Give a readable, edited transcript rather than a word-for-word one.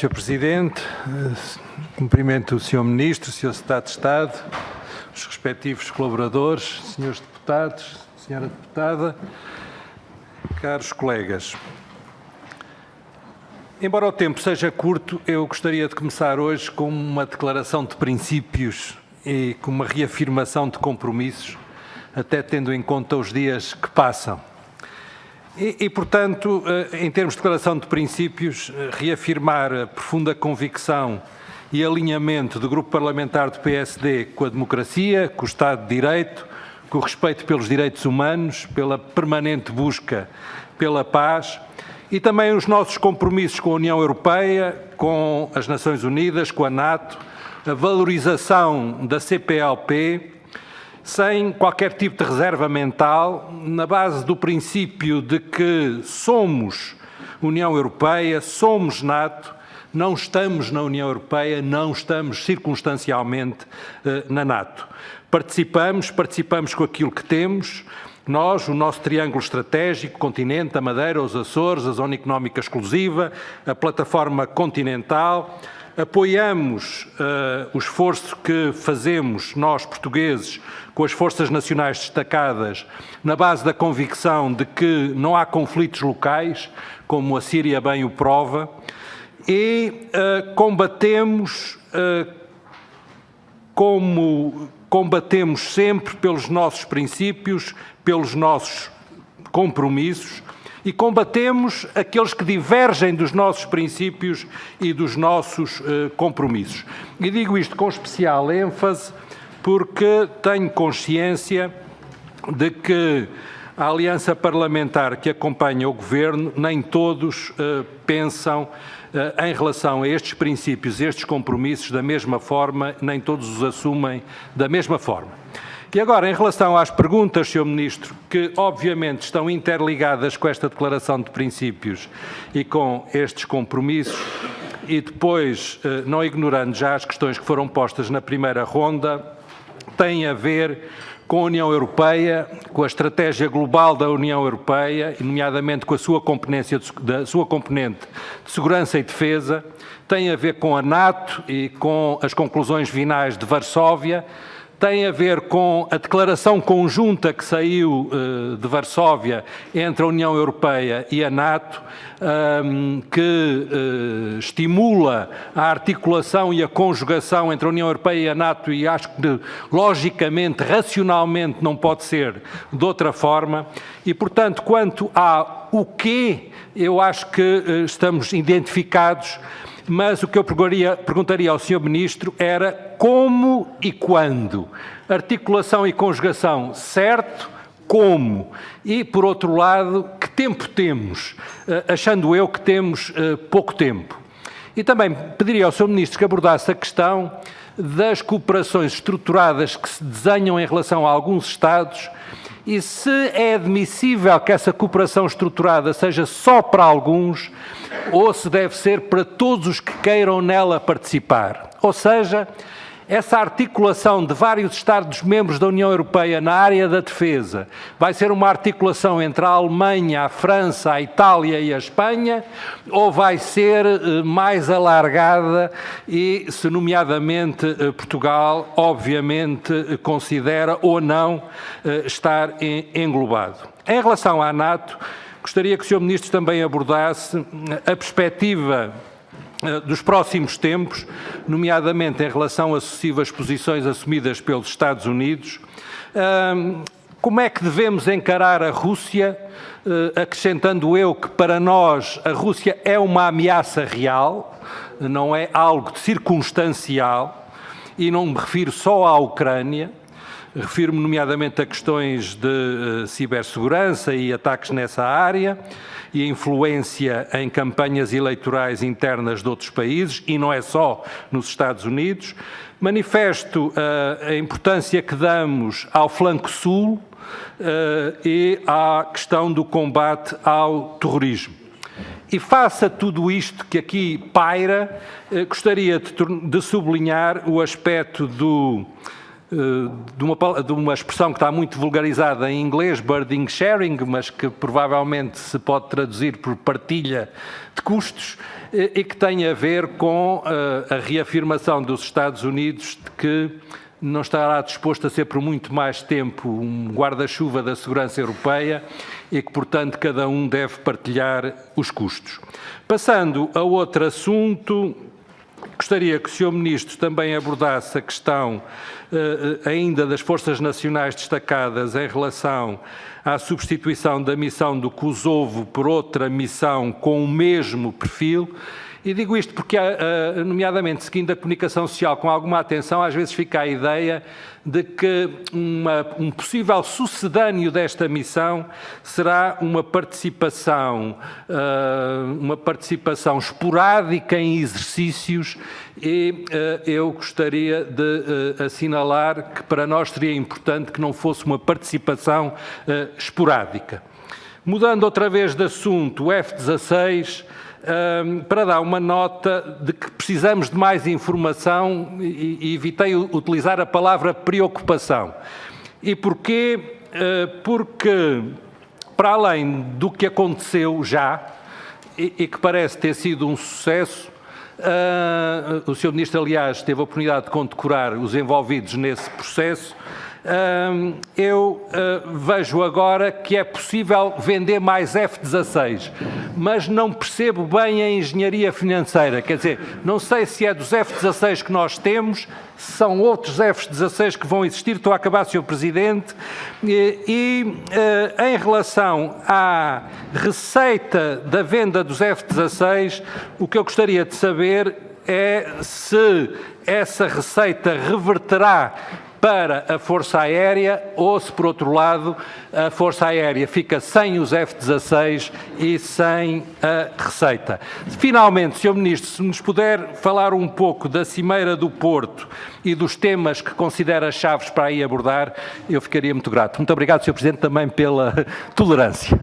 Sr. Presidente, cumprimento o Sr. Ministro, Sr. Secretário de Estado, os respectivos colaboradores, Srs. Deputados, Sra. Deputada, caros colegas. Embora o tempo seja curto, eu gostaria de começar hoje com uma declaração de princípios e com uma reafirmação de compromissos, até tendo em conta os dias que passam. Portanto, em termos de declaração de princípios, reafirmar a profunda convicção e alinhamento do Grupo Parlamentar do PSD com a democracia, com o Estado de Direito, com o respeito pelos direitos humanos, pela permanente busca pela paz e também os nossos compromissos com a União Europeia, com as Nações Unidas, com a NATO, a valorização da CPLP, sem qualquer tipo de reserva mental, na base do princípio de que somos União Europeia, somos NATO, não estamos na União Europeia, não estamos circunstancialmente na NATO. Participamos com aquilo que temos, nós, o nosso triângulo estratégico, continente, a Madeira, os Açores, a Zona Económica Exclusiva, a plataforma continental. Apoiamos o esforço que fazemos, nós portugueses, com as forças nacionais destacadas, na base da convicção de que não há conflitos locais, como a Síria bem o prova, e combatemos, como combatemos sempre, pelos nossos princípios, pelos nossos compromissos, e combatemos aqueles que divergem dos nossos princípios e dos nossos compromissos. E digo isto com especial ênfase porque tenho consciência de que a aliança parlamentar que acompanha o Governo, nem todos pensam em relação a estes princípios, estes compromissos da mesma forma, nem todos os assumem da mesma forma. E agora, em relação às perguntas, Sr. Ministro, que obviamente estão interligadas com esta declaração de princípios e com estes compromissos, e depois, não ignorando já as questões que foram postas na primeira ronda, têm a ver com a União Europeia, com a estratégia global da União Europeia, nomeadamente com a sua componente de segurança e defesa, têm a ver com a NATO e com as conclusões finais de Varsóvia, tem a ver com a declaração conjunta que saiu de Varsóvia entre a União Europeia e a NATO, que estimula a articulação e a conjugação entre a União Europeia e a NATO, e acho que logicamente, racionalmente não pode ser de outra forma. E, portanto, quanto ao quê, eu acho que estamos identificados, mas o que eu perguntaria ao Sr. Ministro era como e quando. Articulação e conjugação, certo, como? E, por outro lado, que tempo temos? Achando eu que temos pouco tempo. E também pediria ao Sr. Ministro que abordasse a questão das cooperações estruturadas que se desenham em relação a alguns Estados e se é admissível que essa cooperação estruturada seja só para alguns ou se deve ser para todos os que queiram nela participar. Ou seja, essa articulação de vários Estados-membros da União Europeia na área da defesa vai ser uma articulação entre a Alemanha, a França, a Itália e a Espanha, ou vai ser mais alargada e, se nomeadamente Portugal, obviamente considera ou não estar englobado. Em relação à NATO, gostaria que o Sr. Ministro também abordasse a perspectiva dos próximos tempos, nomeadamente em relação a sucessivas posições assumidas pelos Estados Unidos. Como é que devemos encarar a Rússia, acrescentando eu que para nós a Rússia é uma ameaça real, não é algo circunstancial, e não me refiro só à Ucrânia, refiro-me nomeadamente a questões de cibersegurança e ataques nessa área, e a influência em campanhas eleitorais internas de outros países, e não é só nos Estados Unidos. Manifesto a importância que damos ao flanco sul e à questão do combate ao terrorismo. E face a tudo isto que aqui paira, gostaria de sublinhar o aspecto de uma expressão que está muito vulgarizada em inglês, burden sharing, mas que provavelmente se pode traduzir por partilha de custos, e que tem a ver com a reafirmação dos Estados Unidos de que não estará disposto a ser por muito mais tempo um guarda-chuva da segurança europeia e que, portanto, cada um deve partilhar os custos. Passando a outro assunto, gostaria que o Sr. Ministro também abordasse a questão ainda das Forças Nacionais destacadas em relação à substituição da missão do Kosovo por outra missão com o mesmo perfil. E digo isto porque, nomeadamente, seguindo a comunicação social com alguma atenção, às vezes fica a ideia de que um possível sucedâneo desta missão será uma participação esporádica em exercícios e eu gostaria de assinalar que para nós seria importante que não fosse uma participação esporádica. Mudando outra vez de assunto, o F-16... para dar uma nota de que precisamos de mais informação e evitei utilizar a palavra preocupação. E porquê? Porque, para além do que aconteceu já, e que parece ter sido um sucesso, o Sr. Ministro, aliás, teve a oportunidade de condecorar os envolvidos nesse processo, eu vejo agora que é possível vender mais F-16, mas não percebo bem a engenharia financeira, quer dizer, não sei se é dos F-16 que nós temos, se são outros F-16 que vão existir. Estou a acabar, Sr. Presidente, em relação à receita da venda dos F-16, o que eu gostaria de saber é se essa receita reverterá para a Força Aérea ou se, por outro lado, a Força Aérea fica sem os F-16 e sem a receita. Finalmente, Sr. Ministro, se nos puder falar um pouco da Cimeira do Porto e dos temas que considera chaves para aí abordar, eu ficaria muito grato. Muito obrigado, Sr. Presidente, também pela tolerância.